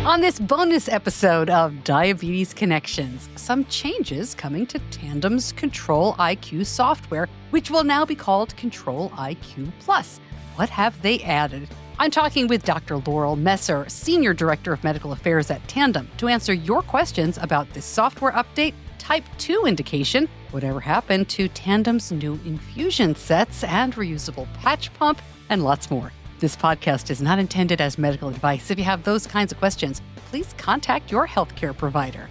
On this bonus episode of Diabetes Connections, some changes coming to Tandem's Control IQ software, which will now be called Control IQ Plus. What have they added? I'm talking with Dr. Laurel Messer, Senior Director of Medical Affairs at Tandem, to answer your questions about this software update, Type 2 indication, whatever happened to Tandem's new infusion sets and reusable patch pump, and lots more. This podcast is not intended as medical advice. If you have those kinds of questions, please contact your healthcare provider.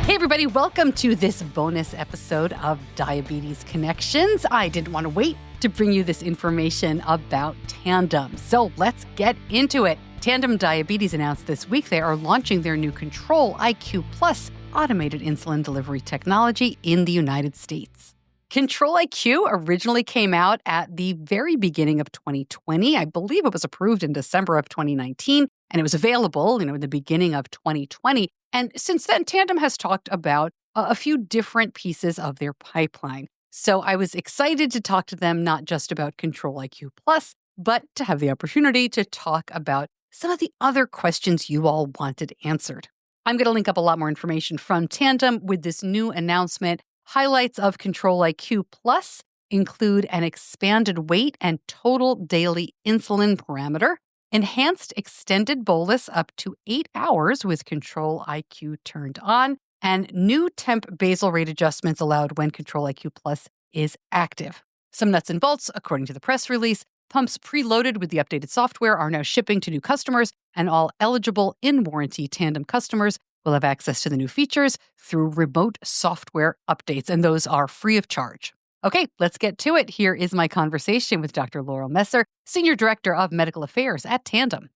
Hey, everybody, welcome to this bonus episode of Diabetes Connections. I didn't want to wait to bring you this information about Tandem, so let's get into it. Tandem Diabetes announced this week they are launching their new Control IQ Plus automated insulin delivery technology in the United States. Control IQ originally came out at the very beginning of 2020. I believe it was approved in December of 2019, and it was available, in the beginning of 2020. And since then, Tandem has talked about a few different pieces of their pipeline. So I was excited to talk to them not just about Control IQ Plus, but to have the opportunity to talk about some of the other questions you all wanted answered. I'm going to link up a lot more information from Tandem with this new announcement. Highlights of Control IQ Plus include an expanded weight and total daily insulin parameter, enhanced extended bolus up to 8 hours with Control IQ turned on, and new temp basal rate adjustments allowed when Control IQ Plus is active. Some nuts and bolts, according to the press release. Pumps preloaded with the updated software are now shipping to new customers, and all eligible in-warranty Tandem customers will have access to the new features through remote software updates, and those are free of charge. Okay, let's get to it. Here is my conversation with Dr. Laurel Messer, Senior Director of Medical Affairs at Tandem.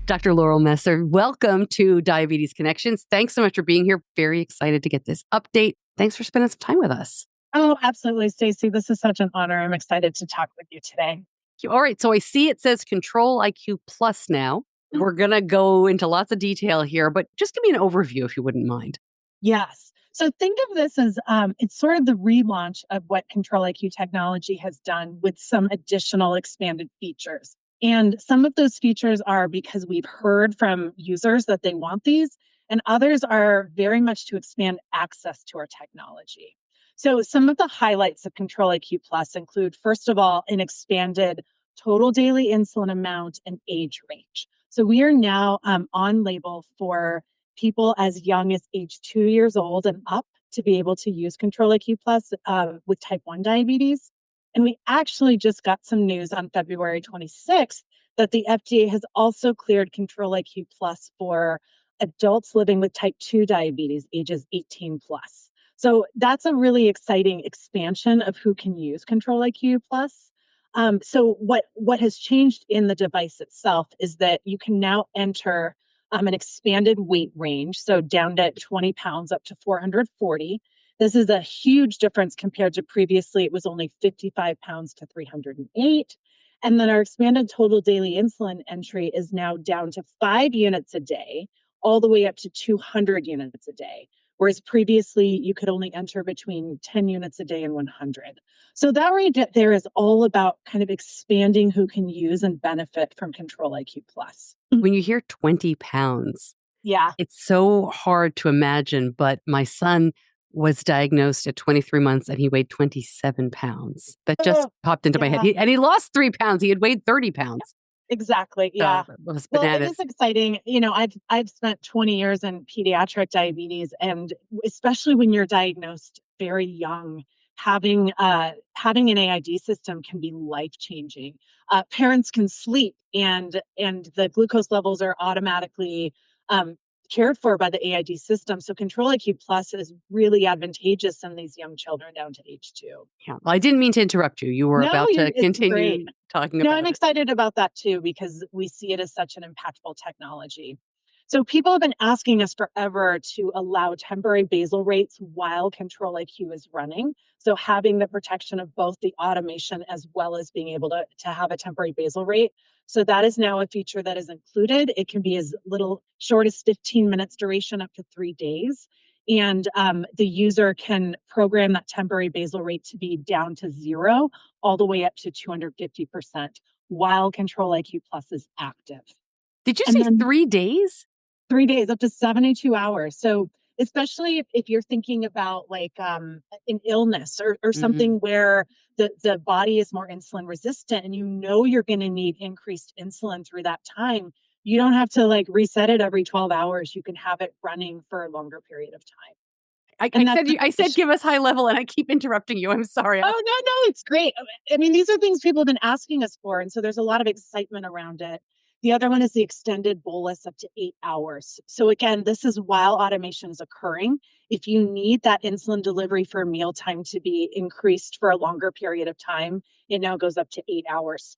Dr. Laurel Messer, welcome to Diabetes Connections. Thanks so much for being here. Very excited to get this update. Thanks for spending some time with us. Oh, absolutely, Stacey. This is such an honor. I'm excited to talk with you today. All right, so I see it says Control IQ Plus now. We're going to go into lots of detail here, but just give me an overview if you wouldn't mind. Yes. So think of this as it's sort of the relaunch of what Control IQ technology has done with some additional expanded features. And some of those features are because we've heard from users that they want these, and others are very much to expand access to our technology. So some of the highlights of Control IQ Plus include, first of all, an expanded total daily insulin amount and age range. So we are now on label for people as young as age 2 years old and up to be able to use Control IQ Plus with type 1 diabetes. And we actually just got some news on February 26th that the FDA has also cleared Control IQ Plus for adults living with type 2 diabetes, ages 18 plus. So that's a really exciting expansion of who can use Control IQ Plus. So what has changed in the device itself is that you can now enter an expanded weight range, so down to 20 pounds up to 440. This is a huge difference compared to previously it was only 55 pounds to 308. And then our expanded total daily insulin entry is now down to 5 units a day, all the way up to 200 units a day. Whereas previously you could only enter between 10 units a day and 100. So that right there is all about kind of expanding who can use and benefit from Control IQ Plus. When you hear 20 pounds, yeah, it's so hard to imagine, but my son was diagnosed at 23 months and he weighed 27 pounds. That just popped into my head. He lost 3 pounds. He had weighed 30 pounds. Exactly. Yeah. So, well, it is exciting. I've spent 20 years in pediatric diabetes, and especially when you're diagnosed very young, having an AID system can be life-changing. Parents can sleep, and the glucose levels are automatically cared for by the AID system. So Control IQ Plus is really advantageous in these young children down to age 2. Yeah. Well, I didn't mean to interrupt you. You were about to continue talking about it. I'm excited about that too, because we see it as such an impactful technology. So people have been asking us forever to allow temporary basal rates while Control IQ is running. So having the protection of both the automation as well as being able to have a temporary basal rate. So that is now a feature that is included. It can be as little short as 15 minutes duration up to 3 days. And the user can program that temporary basal rate to be down to 0 all the way up to 250% while Control IQ Plus is active. Did you And say then 3 days? 3 days, up to 72 hours. So especially if you're thinking about like an illness or Mm. something where the body is more insulin resistant and you know you're going to need increased insulin through that time, you don't have to like reset it every 12 hours. You can have it running for a longer period of time. I And that's said the I said condition. give us high level, and I keep interrupting you. I'm sorry. Oh, no, no, it's great. I mean, these are things people have been asking us for, and so there's a lot of excitement around it. The other one is the extended bolus up to 8 hours. So again, this is while automation is occurring. If you need that insulin delivery for mealtime to be increased for a longer period of time, it now goes up to 8 hours.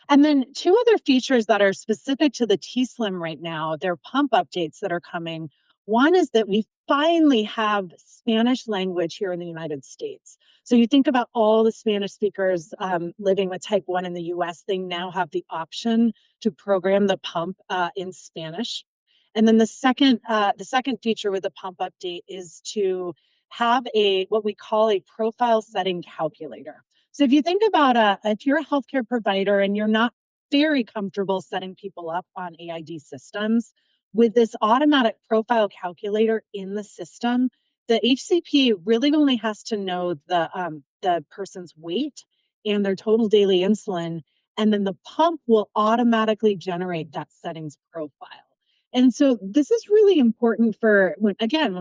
And then two other features that are specific to the T Slim right now, they're pump updates that are coming. One is that we finally have Spanish language here in the United States. So you think about all the Spanish speakers living with type 1 in the US, they now have the option to program the pump in Spanish. And then the second feature with the pump update is to have a what we call a profile setting calculator. So if you think about if you're a healthcare provider and you're not very comfortable setting people up on AID systems, with this automatic profile calculator in the system, the HCP really only has to know the person's weight and their total daily insulin, and then the pump will automatically generate that settings profile. And so this is really important for when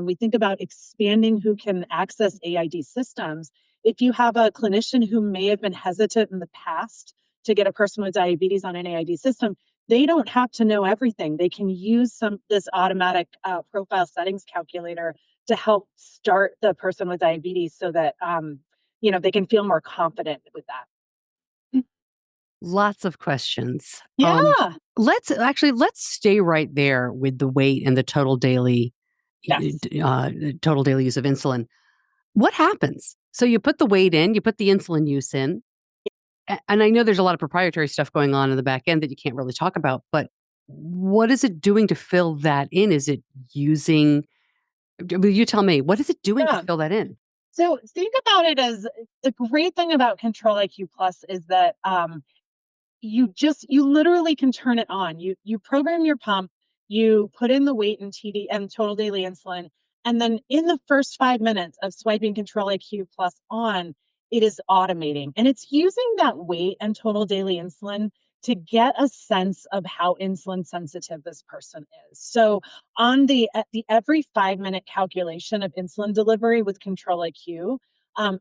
we think about expanding who can access AID systems. If you have a clinician who may have been hesitant in the past to get a person with diabetes on an AID system, they don't have to know everything. They can use this automatic profile settings calculator to help start the person with diabetes so that they can feel more confident with that. Lots of questions. Yeah. Let's stay right there with the weight and the Yes. total daily use of insulin. What happens? So you put the weight in, you put the insulin use in, and I know there's a lot of proprietary stuff going on in the back end that you can't really talk about, but what is it doing to fill that in? Is it using Will you tell me, what is it doing to Yeah. fill that in? So think about it as the great thing about Control IQ Plus is that you literally can turn it on. You program your pump, you put in the weight and TD and total daily insulin, and then in the first 5 minutes of swiping Control IQ Plus on, it is automating. And it's using that weight and total daily insulin to get a sense of how insulin sensitive this person is. So on the every 5 minute calculation of insulin delivery with Control IQ,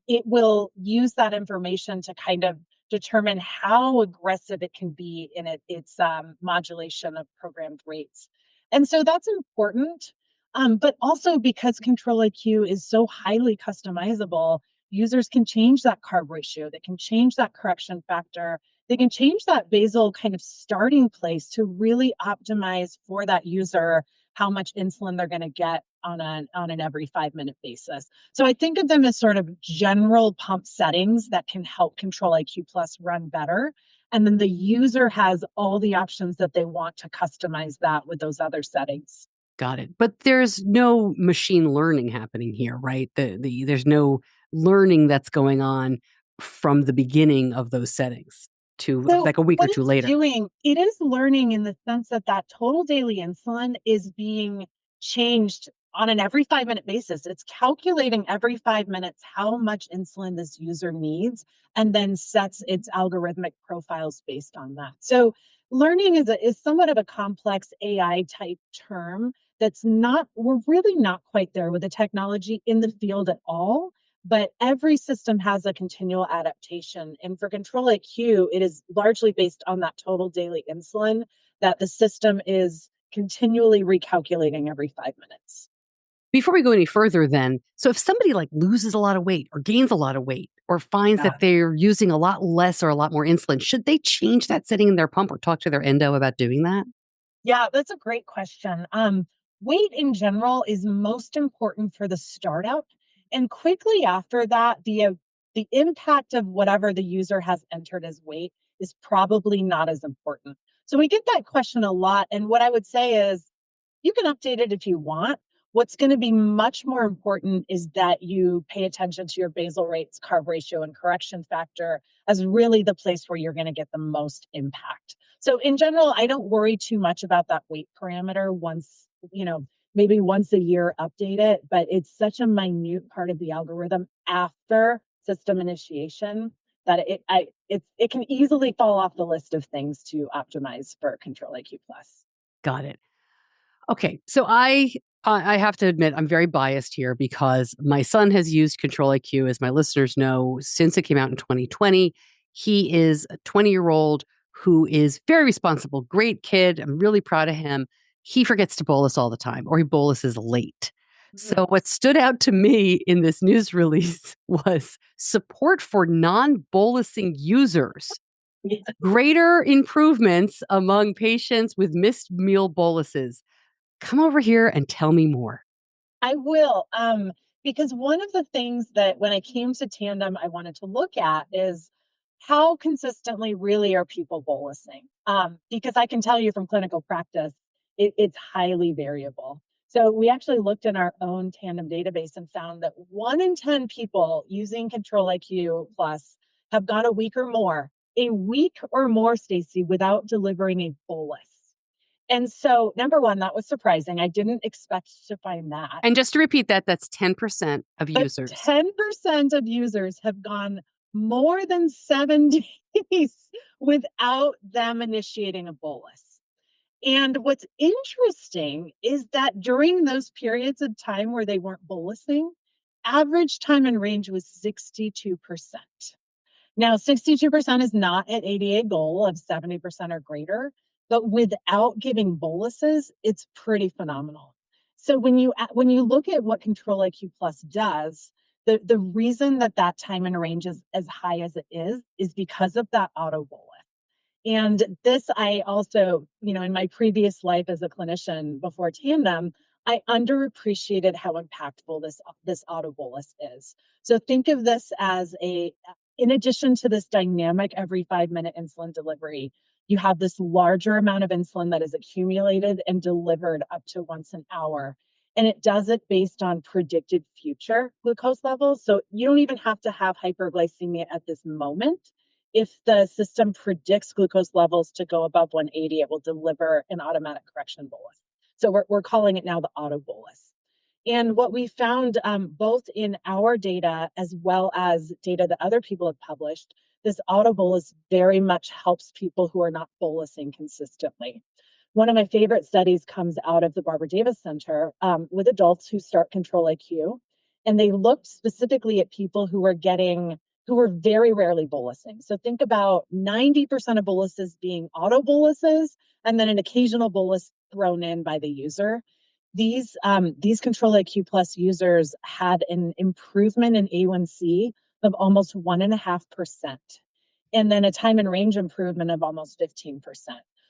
it will use that information to kind of determine how aggressive it can be in its modulation of programmed rates. And so that's important. But also because Control IQ is so highly customizable, users can change that carb ratio, they can change that correction factor, they can change that basal kind of starting place to really optimize for that user how much insulin they're going to get on an every 5 minute basis. So I think of them as sort of general pump settings that can help Control IQ Plus run better. And then the user has all the options that they want to customize that with those other settings. Got it. But there's no machine learning happening here, right? There's no learning that's going on from the beginning of those settings to So like a week or what two it's later. doing, it is learning in the sense that that total daily insulin is being changed on an every 5 minute basis. It's calculating every 5 minutes how much insulin this user needs and then sets its algorithmic profiles based on that. So learning is somewhat of a complex AI type term that's not, we're really not quite there with the technology in the field at all, but every system has a continual adaptation. And for Control IQ, it is largely based on that total daily insulin that the system is continually recalculating every 5 minutes. Before we go any further then, so if somebody like loses a lot of weight or gains a lot of weight or finds Yeah. that they're using a lot less or a lot more insulin, should they change that setting in their pump or talk to their endo about doing that? Yeah, that's a great question. Weight in general is most important for the startup, and quickly after that, the impact of whatever the user has entered as weight is probably not as important. So we get that question a lot, and what I would say is you can update it if you want. What's going to be much more important is that you pay attention to your basal rates, carb ratio, and correction factor as really the place where you're going to get the most impact. So in general, I don't worry too much about that weight parameter once, maybe once a year update it, but it's such a minute part of the algorithm after system initiation that it can easily fall off the list of things to optimize for Control-IQ Plus. Got it. Okay, so I have to admit I'm very biased here because my son has used Control-IQ, as my listeners know, since it came out in 2020. He is a 20-year-old who is very responsible, great kid. I'm really proud of him. He forgets to bolus all the time, or he boluses late. So what stood out to me in this news release was support for non-bolusing users. Yeah. Greater improvements among patients with missed meal boluses. Come over here and tell me more. I will, because one of the things that when I came to Tandem, I wanted to look at is how consistently really are people bolusing? Because I can tell you from clinical practice, it's highly variable. So we actually looked in our own Tandem database and found that 1 in 10 people using Control-IQ Plus have gone a week or more, Stacy, without delivering a bolus. And so, number one, that was surprising. I didn't expect to find that. And just to repeat that, that's 10% of But users. 10% of users have gone more than 7 days without them initiating a bolus. And what's interesting is that during those periods of time where they weren't bolusing, average time in range was 62%. Now, 62% is not an ADA goal of 70% or greater, but without giving boluses, it's pretty phenomenal. So when you look at what Control-IQ Plus does, the reason that time in range is as high as it is because of that Autobolus. And this, I also, in my previous life as a clinician before Tandem, I underappreciated how impactful this Autobolus is. So think of this as in addition to this dynamic every 5-minute insulin delivery, you have this larger amount of insulin that is accumulated and delivered up to once an hour. And it does it based on predicted future glucose levels. So you don't even have to have hyperglycemia at this moment. If the system predicts glucose levels to go above 180, it will deliver an automatic correction bolus. So we're calling it now the Autobolus. And what we found both in our data as well as data that other people have published, this Autobolus very much helps people who are not bolusing consistently. One of my favorite studies comes out of the Barbara Davis Center with adults who start Control-IQ, and they looked specifically at people who were very rarely bolusing. So think about 90% of boluses being autoboluses, and then an occasional bolus thrown in by the user. These Control-IQ Plus users had an improvement in A1C of almost 1.5%, and then a time in range improvement of almost 15%.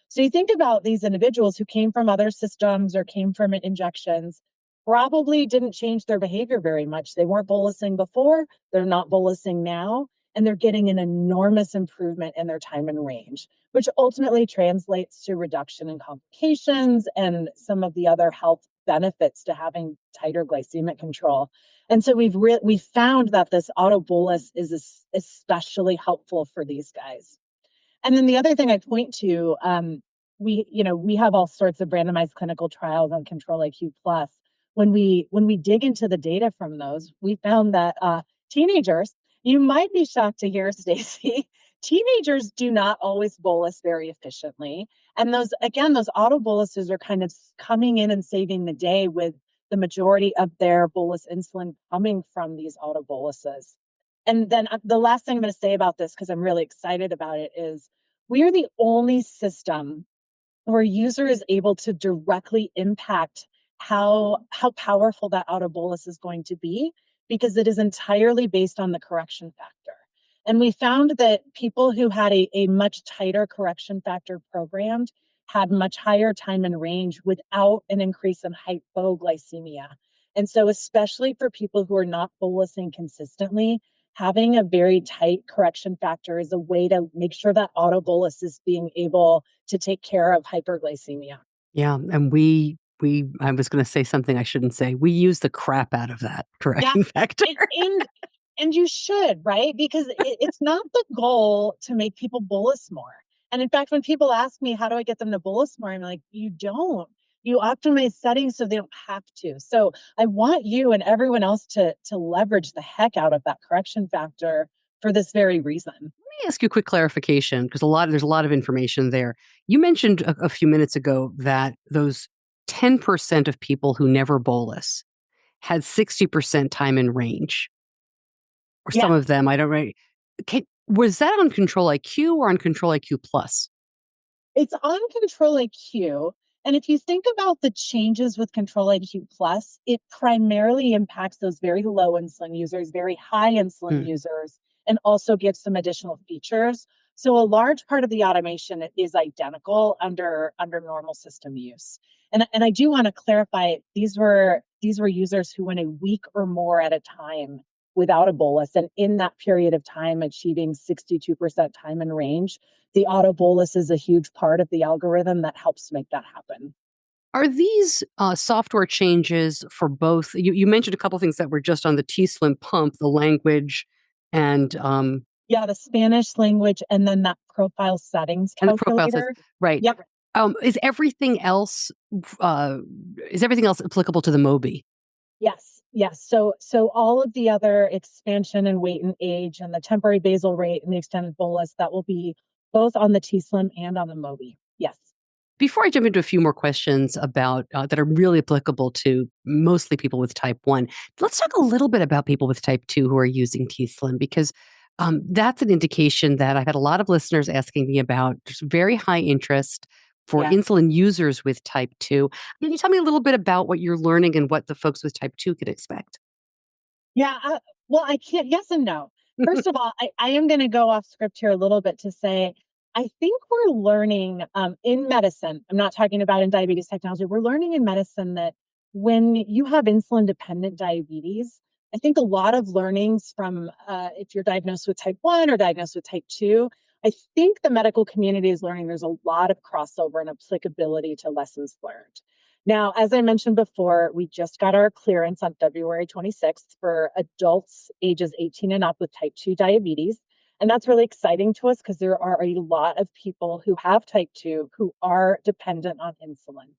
So you think about these individuals who came from other systems or came from injections, probably didn't change their behavior very much. They weren't bolusing before, they're not bolusing now, and they're getting an enormous improvement in their time in range, which ultimately translates to reduction in complications and some of the other health benefits to having tighter glycemic control. And so we found that this Autobolus is especially helpful for these guys. And then the other thing I point to, we have all sorts of randomized clinical trials on Control-IQ Plus. When we dig into the data from those, we found that teenagers, you might be shocked to hear, Stacy, teenagers do not always bolus very efficiently. And those autoboluses are kind of coming in and saving the day, with the majority of their bolus insulin coming from these autoboluses. And then the last thing I'm going to say about this, because I'm really excited about it, is we are the only system where a user is able to directly impact how powerful that Autobolus is going to be, because it is entirely based on the correction factor. And we found that people who had a much tighter correction factor programmed had much higher time in range without an increase in hypoglycemia. And so especially for people who are not bolusing consistently, having a very tight correction factor is a way to make sure that Autobolus is being able to take care of hyperglycemia. Yeah, and we I was going to say something I shouldn't say. We use the crap out of that Yeah. correction factor. And you should, right? Because it's not the goal to make people bolus more. And in fact, when people ask me, how do I get them to bolus more? I'm like, you don't. You optimize settings so they don't have to. So I want you and everyone else to leverage the heck out of that correction factor for this very reason. Me ask you a quick clarification because there's a lot of information there. You mentioned a few minutes ago that those 10% of people who never bolus had 60% time in range, or some Yeah. of them. I don't know. Was that on Control IQ or on Control IQ Plus? It's on Control IQ. And if you think about the changes with Control IQ Plus, it primarily impacts those very low insulin users, very high insulin Hmm. users, and also gives some additional features. So a large part of the automation is identical under normal system use. And I do want to clarify these were users who went a week or more at a time without a bolus, and in that period of time achieving 62% time in range. The Autobolus is a huge part of the algorithm that helps make that happen. Are these software changes for both? You mentioned a couple things that were just on the T Slim pump, the language, and Yeah, the Spanish language and then that profile settings the profile says calculator. right. Yep. Um, is everything else uh, is everything else applicable to the Mobi? Yes. Yes. So all of the other expansion and weight and age and the temporary basal rate and the extended bolus that will be both on the T Slim and on the Mobi. Yes. Before I jump into a few more questions about that are really applicable to mostly people with type 1, let's talk a little bit about people with type 2 who are using T-Slim because that's an indication that I've had a lot of listeners asking me about. There's very high interest for Yeah. insulin users with type 2. Can you tell me a little bit about what you're learning and what the folks with type 2 could expect? Yeah, well, I can't. Yes and no. First of all, I am going to go off script here a little bit to say I think we're learning in medicine. I'm not talking about in diabetes technology. We're learning in medicine that when you have insulin dependent diabetes, I think a lot of learnings from if you're diagnosed with type 1 or diagnosed with type 2, I think the medical community is learning there's a lot of crossover and applicability to lessons learned. Now, as I mentioned before, we just got our clearance on February 26th for adults ages 18 and up with type 2 diabetes. And that's really exciting to us because there are a lot of people who have type 2 who are dependent on insulin.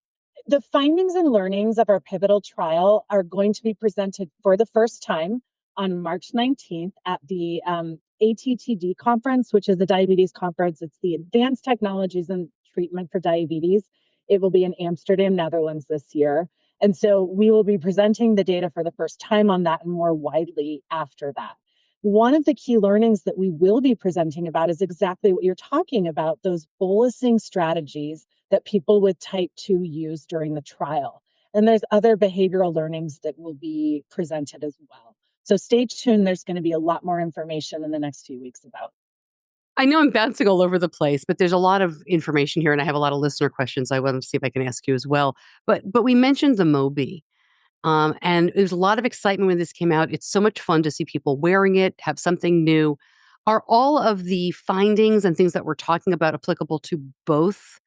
The findings and learnings of our pivotal trial are going to be presented for the first time on March 19th at the ATTD conference, which is the diabetes conference. It's the Advanced Technologies and Treatment for Diabetes. It will be in Amsterdam, Netherlands this year. And so we will be presenting the data for the first time on that and more widely after that. One of the key learnings that we will be presenting about is exactly what you're talking about, those bolusing strategies that people with type 2 use during the trial. And there's other behavioral learnings that will be presented as well. So stay tuned. There's going to be a lot more information in the next few weeks about. I know I'm bouncing all over the place, but there's a lot of information here, and I have a lot of listener questions I want to see if I can ask you as well. But we mentioned the Mobi. And there's a lot of excitement when this came out. It's so much fun to see people wearing it, have something new. Are all of the findings and things that we're talking about applicable to both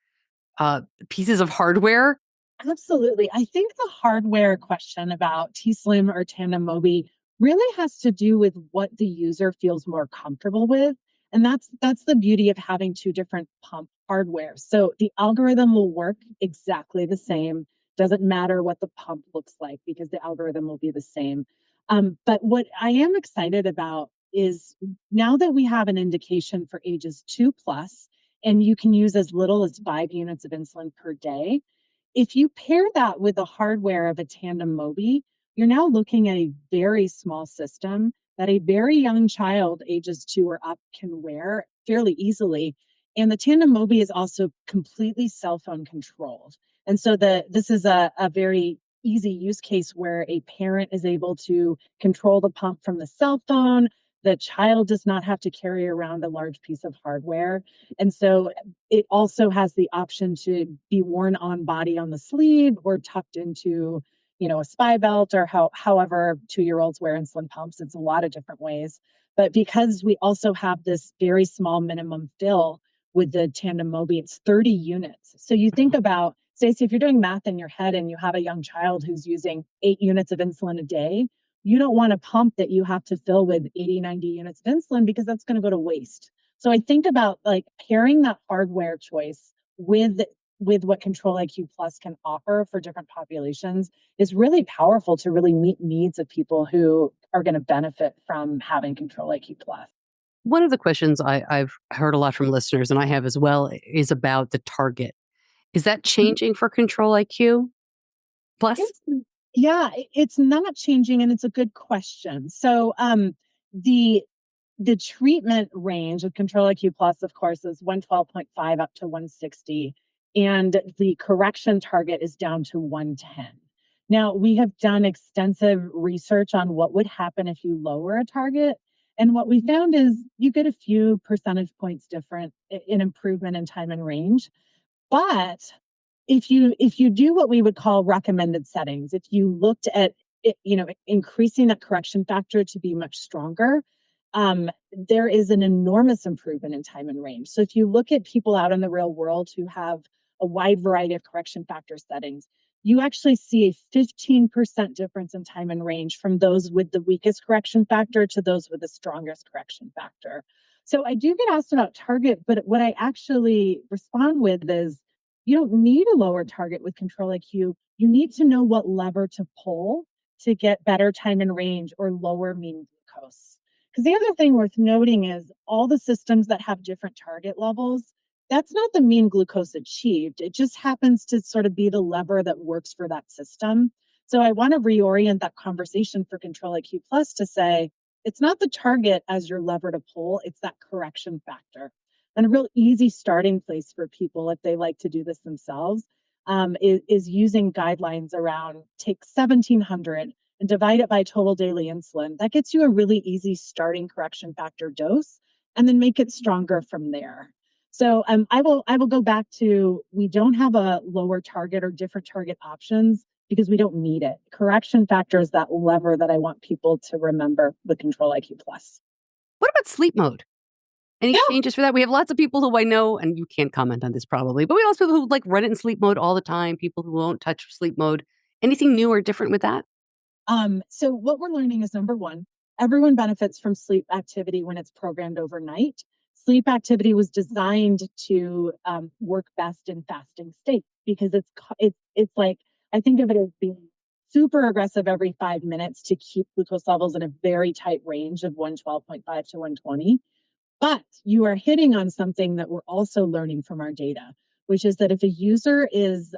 pieces of hardware? Absolutely. I think the hardware question about T-Slim or Tandem Mobi really has to do with what the user feels more comfortable with. And that's the beauty of having two different pump hardware. So the algorithm will work exactly the same. Doesn't matter what the pump looks like because the algorithm will be the same. But what I am excited about is now that we have an indication for ages 2 plus, and you can use as little as 5 units of insulin per day, if you pair that with the hardware of a Tandem Mobi, you're now looking at a very small system that a very young child, ages 2 or up, can wear fairly easily. And the Tandem Mobi is also completely cell phone controlled. And so this is a very easy use case where a parent is able to control the pump from the cell phone. The child does not have to carry around a large piece of hardware. And so it also has the option to be worn on body on the sleeve or tucked into, a spy belt or however 2-year-olds wear insulin pumps. It's a lot of different ways. But because we also have this very small minimum fill with the Tandem Mobi, it's 30 units. So you think about Stacey, if you're doing math in your head and you have a young child who's using 8 units of insulin a day, you don't want a pump that you have to fill with 80, 90 units of insulin because that's going to go to waste. So I think about like pairing that hardware choice with what Control IQ Plus can offer for different populations is really powerful to really meet needs of people who are going to benefit from having Control IQ Plus. One of the questions I've heard a lot from listeners, and I have as well, is about the target. Is that changing for Control IQ Plus? It's yeah, it's not changing, and it's a good question. So, the the treatment range of Control IQ Plus, of course, is 112.5 up to 160, and the correction target is down to 110. Now, we have done extensive research on what would happen if you lower a target, and what we found is you get a few percentage points different in improvement in time and range. But if you do what we would call recommended settings, if you looked at it, increasing that correction factor to be much stronger, there is an enormous improvement in time and range. So if you look at people out in the real world who have a wide variety of correction factor settings, you actually see a 15% difference in time and range from those with the weakest correction factor to those with the strongest correction factor. So I do get asked about target, but what I actually respond with is you don't need a lower target with Control IQ. You need to know what lever to pull to get better time and range or lower mean glucose. Because the other thing worth noting is all the systems that have different target levels, that's not the mean glucose achieved. It just happens to sort of be the lever that works for that system. So I want to reorient that conversation for Control IQ Plus to say, it's not the target as your lever to pull, it's that correction factor. And a real easy starting place for people if they like to do this themselves is using guidelines around take 1700 and divide it by total daily insulin. That gets you a really easy starting correction factor dose, and then make it stronger from there. So I will go back to we don't have a lower target or different target options because we don't need it. Correction factor is that lever that I want people to remember with Control IQ Plus. What about sleep mode? Any Yeah. changes for that? We have lots of people who I know, and you can't comment on this probably, but we also have people who like run it in sleep mode all the time, people who won't touch sleep mode. Anything new or different with that? So what we're learning is number one, everyone benefits from sleep activity when it's programmed overnight. Sleep activity was designed to work best in fasting states because it's like I think of it as being super aggressive every 5 minutes to keep glucose levels in a very tight range of 112.5 to 120. But you are hitting on something that we're also learning from our data, which is that if a user is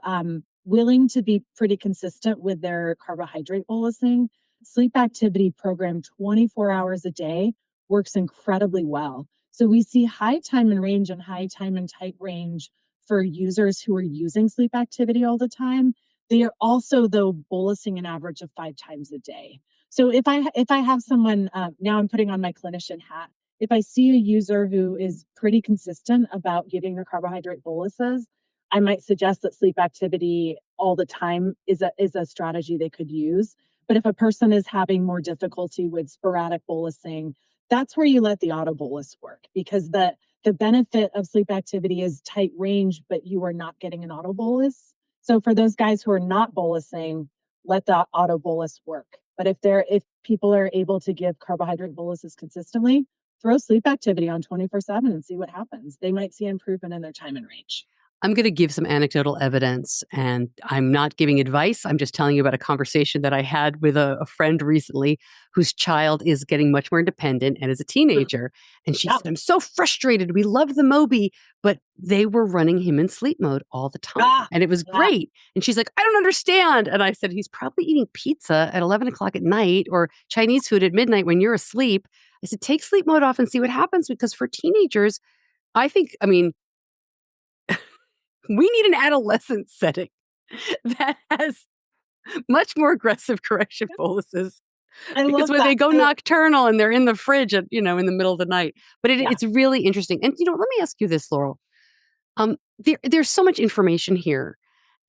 willing to be pretty consistent with their carbohydrate bolusing, sleep activity program 24 hours a day works incredibly well. So we see high time and range and high time and tight range for users who are using sleep activity all the time. They are also, though, bolusing an average of 5 times a day. So if I have someone now, I'm putting on my clinician hat, if I see a user who is pretty consistent about giving their carbohydrate boluses, I might suggest that sleep activity all the time is a strategy they could use. But if a person is having more difficulty with sporadic bolusing, that's where you let the Autobolus work because the benefit of sleep activity is tight range, but you are not getting an Autobolus. So for those guys who are not bolusing, let the Autobolus work. But if people are able to give carbohydrate boluses consistently, throw sleep activity on 24/7 and see what happens. They might see improvement in their time and range. I'm going to give some anecdotal evidence, and I'm not giving advice. I'm just telling you about a conversation that I had with a friend recently whose child is getting much more independent and is a teenager. And she Yeah. said, I'm so frustrated. We love the Mobi, but they were running him in sleep mode all the time. Ah, And it was yeah. great. And she's like, I don't understand. And I said, he's probably eating pizza at 11 o'clock at night or Chinese food at midnight when you're asleep. I said, take sleep mode off and see what happens. Because for teenagers, I mean, we need an adolescent setting that has much more aggressive correction boluses I because love when they that. go nocturnal and they're in the fridge at, in the middle of the night. But Yeah. it's really interesting. And, let me ask you this, Laurel. There's so much information here.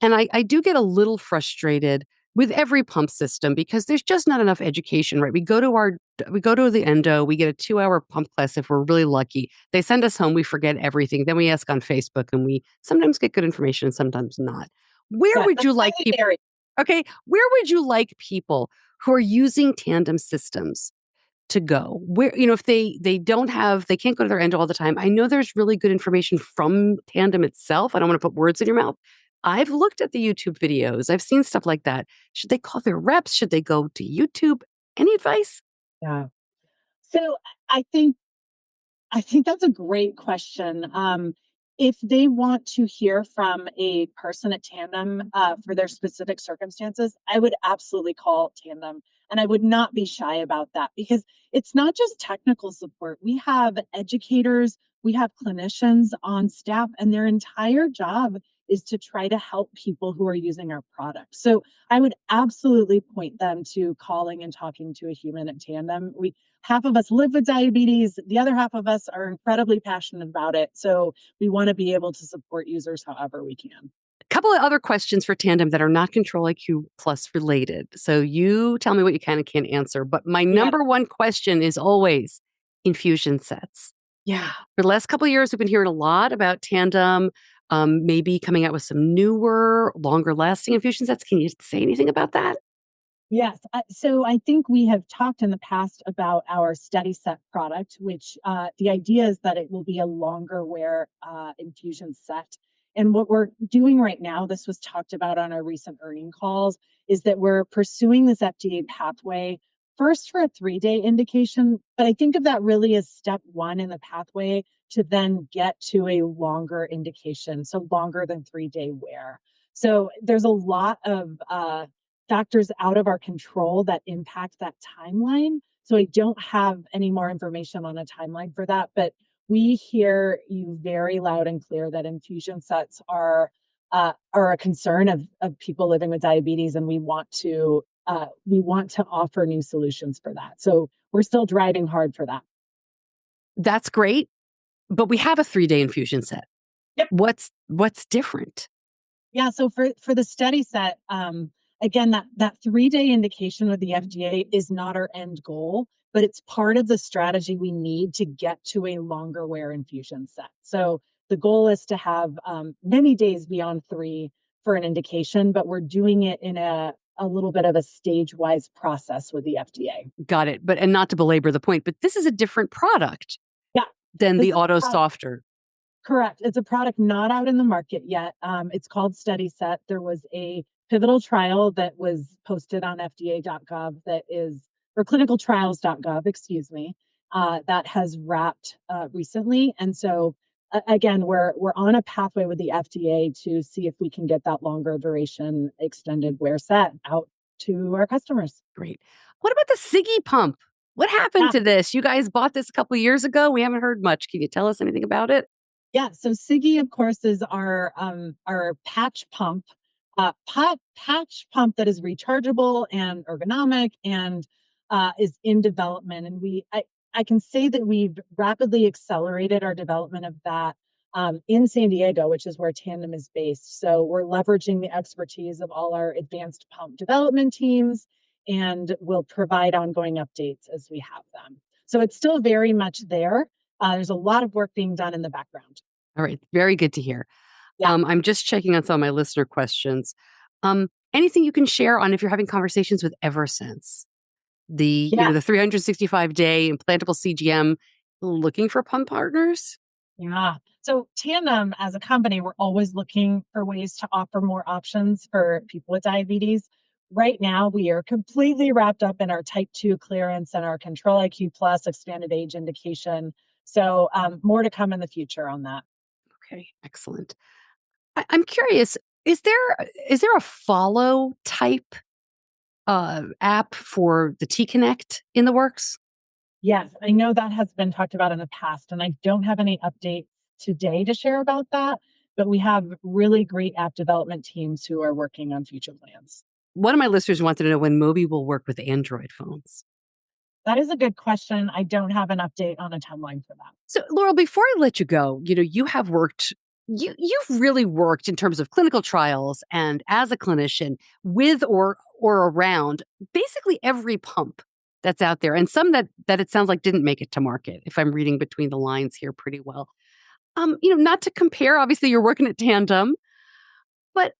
And I do get a little frustrated with every pump system because there's just not enough education, right? We go to the endo, we get a 2-hour pump class if we're really lucky. They send us home, we forget everything. Then we ask on Facebook and we sometimes get good information and sometimes not. Where Yeah, would that's you like highly people? varied. Okay, where would you like people who are using Tandem systems to go? Where, if they don't have, they can't go to their endo all the time. I know there's really good information from Tandem itself. I don't want to put words in your mouth. I've looked at the YouTube videos. I've seen stuff like that. Should they call their reps? Should they go to YouTube? Any advice? Yeah. So I think I think that's a great question. If they want to hear from a person at Tandem for their specific circumstances, I would absolutely call Tandem. And I would not be shy about that because it's not just technical support. We have educators, we have clinicians on staff, and their entire job is to try to help people who are using our product. So I would absolutely point them to calling and talking to a human at Tandem. We half of us live with diabetes, the other half of us are incredibly passionate about it. So we want to be able to support users however we can. A couple of other questions for Tandem that are not Control IQ Plus related. So you tell me what you can and can't answer. But my Yeah. number one question is always infusion sets. Yeah. For the last couple of years, we've been hearing a lot about Tandem, maybe coming out with some newer, longer lasting infusion sets. Can you say anything about that? Yes. So I think we have talked in the past about our Steady Set product, which the idea is that it will be a longer wear infusion set. And what we're doing right now, this was talked about on our recent earning calls, is that we're pursuing this FDA pathway first for a 3-day indication. But I think of that really as step one in the pathway to then get to a longer indication, so longer than 3-day wear. So there's a lot of factors out of our control that impact that timeline. So I don't have any more information on a timeline for that, but we hear you very loud and clear that infusion sets are a concern of people living with diabetes, and we want to offer new solutions for that. So we're still driving hard for that. That's great. But we have a 3-day infusion set. Yep. What's different? Yeah, so for the study set, again, that 3-day indication with the FDA is not our end goal, but it's part of the strategy we need to get to a longer wear infusion set. So the goal is to have many days beyond 3 for an indication, but we're doing it in a little bit of a stage-wise process with the FDA. Got it. But and not to belabor the point, but this is a different product Yeah, than this the is auto softer. correct. It's a product not out in the market yet. It's called Steady Set. There was a pivotal trial that was posted on FDA.gov that is, or clinicaltrials.gov, excuse me, that has wrapped recently. And so again, we're on a pathway with the FDA to see if we can get that longer duration extended wear set out to our customers. Great. What about the Siggy pump? What happened Yeah. to this? You guys bought this a couple of years ago. We haven't heard much. Can you tell us anything about it? Yeah, so Siggy, of course, is our patch pump, patch pump that is rechargeable and ergonomic and is in development. And I can say that we've rapidly accelerated our development of that in San Diego, which is where Tandem is based. So we're leveraging the expertise of all our advanced pump development teams, and we'll provide ongoing updates as we have them. So it's still very much there. There's a lot of work being done in the background. All right. Very good to hear. Yeah. I'm just checking on some of my listener questions. Anything you can share on if you're having conversations with Eversense, Yeah. the 365-day implantable CGM, looking for pump partners? Yeah. So Tandem as a company, we're always looking for ways to offer more options for people with diabetes. Right now, we are completely wrapped up in our type 2 clearance and our Control IQ Plus expanded age indication. So more to come in the future on that. Okay, excellent. I'm curious, is there a follow type app for the T Connect in the works? Yes, I know that has been talked about in the past, and I don't have any update today to share about that, but we have really great app development teams who are working on future plans. One of my listeners wanted to know when Mobi will work with Android phones. That is a good question. I don't have an update on a timeline for that. So, Laurel, before I let you go, you have worked. You've really worked in terms of clinical trials and as a clinician with or around basically every pump that's out there, and some that it sounds like didn't make it to market. If I'm reading between the lines here pretty well, not to compare. Obviously, you're working at Tandem, but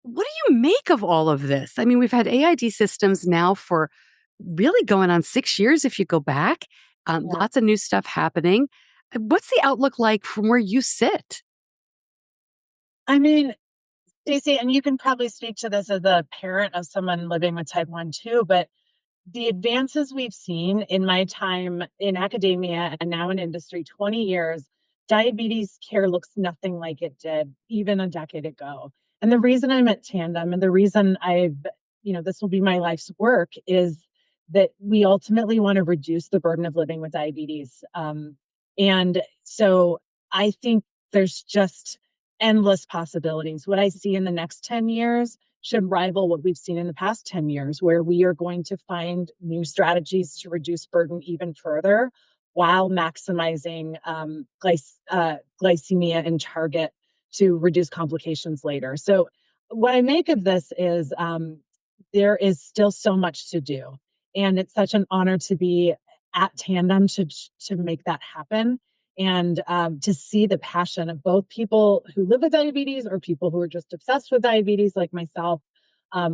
What do you make of all of this? I mean, we've had AID systems now for really going on 6 years if you go back. Yeah. Lots of new stuff happening. What's the outlook like from where you sit? I mean, Stacey, and you can probably speak to this as a parent of someone living with type 1 too, but the advances we've seen in my time in academia and now in industry, 20 years, diabetes care looks nothing like it did even a decade ago. And the reason I'm at Tandem and the reason this will be my life's work is that we ultimately want to reduce the burden of living with diabetes. And so I think there's just endless possibilities. What I see in the next 10 years should rival what we've seen in the past 10 years, where we are going to find new strategies to reduce burden even further while maximizing glycemia and target to reduce complications later. So, what I make of this is there is still so much to do. And it's such an honor to be at Tandem to make that happen and to see the passion of both people who live with diabetes or people who are just obsessed with diabetes like myself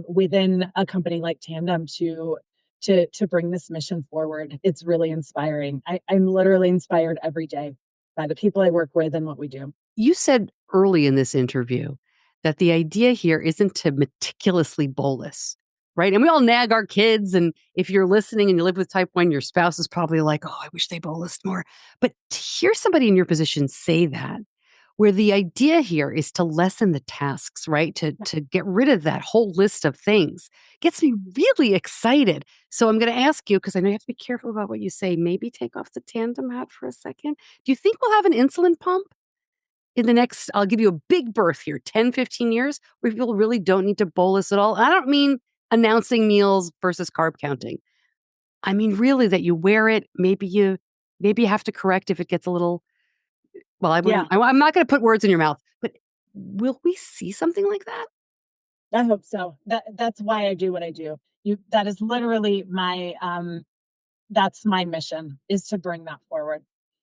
within a company like Tandem to bring this mission forward. It's really inspiring. I'm literally inspired every day by the people I work with and what we do. You said early in this interview that the idea here isn't to meticulously bolus, right? And we all nag our kids. And if you're listening and you live with type 1, your spouse is probably like, oh, I wish they bolused more. But to hear somebody in your position say that, where the idea here is to lessen the tasks, right? To get rid of that whole list of things gets me really excited. So I'm going to ask you, because I know you have to be careful about what you say, maybe take off the Tandem hat for a second. Do you think we'll have an insulin pump in the next, I'll give you a big berth here, 10, 15 years, where people really don't need to bolus at all? I don't mean announcing meals versus carb counting. I mean, really that you wear it. Maybe you have to correct if it gets a little, well, Yeah, I'm not going to put words in your mouth, but will we see something like that? I hope so. That's why I do what I do. That is literally that's my mission is to bring that forward.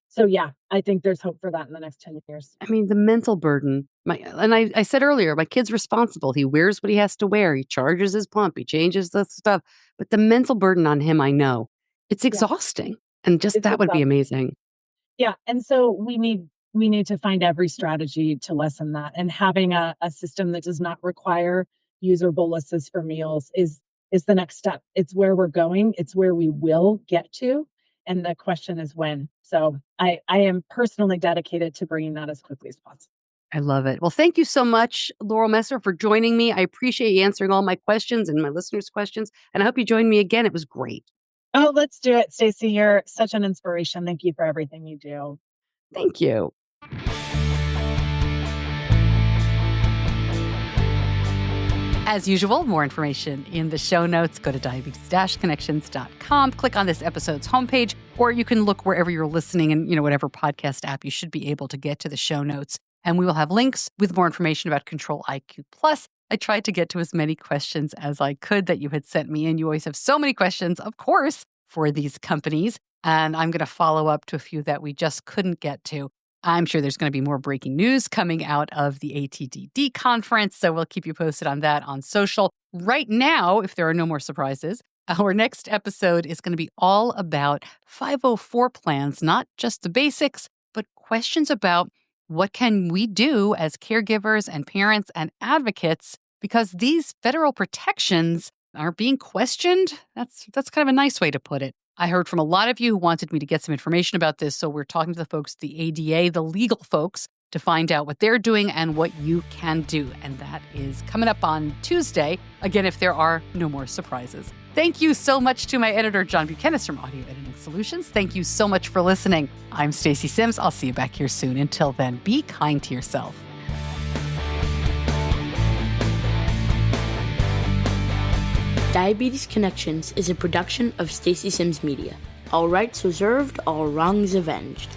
So yeah, I think there's hope for that in the next 10 years. I mean, the mental burden. I said earlier, my kid's responsible. He wears what he has to wear. He charges his pump. He changes the stuff. But the mental burden on him, I know, it's Yeah, exhausting. And just it's that would be exhausting. amazing. Yeah, and so we need to find every strategy to lessen that. And having a system that does not require user boluses for meals is the next step. It's where we're going. It's where we will get to. And the question is when. So I am personally dedicated to bringing that as quickly as possible. I love it. Well, thank you so much, Laurel Messer, for joining me. I appreciate you answering all my questions and my listeners' questions. And I hope you join me again. It was great. Oh, let's do it, Stacey. You're such an inspiration. Thank you for everything you do. Thank you. As usual, more information in the show notes. Go to diabetes-connections.com, click on this episode's homepage, or you can look wherever you're listening and, whatever podcast app, you should be able to get to the show notes. And we will have links with more information about Control IQ Plus. I tried to get to as many questions as I could that you had sent me, and you always have so many questions, of course, for these companies. And I'm going to follow up to a few that we just couldn't get to. I'm sure there's going to be more breaking news coming out of the ATTD conference, so we'll keep you posted on that on social. Right now, if there are no more surprises, our next episode is going to be all about 504 plans, not just the basics, but questions about what can we do as caregivers and parents and advocates, because these federal protections are being questioned. That's kind of a nice way to put it. I heard from a lot of you who wanted me to get some information about this, so we're talking to the folks at the ADA, the legal folks, to find out what they're doing and what you can do. And that is coming up on Tuesday, again, if there are no more surprises. Thank you so much to my editor, John Buchanan from Audio Editing Solutions. Thank you so much for listening. I'm Stacey Sims. I'll see you back here soon. Until then, be kind to yourself. Diabetes Connections is a production of Stacey Sims Media. All rights reserved, all wrongs avenged.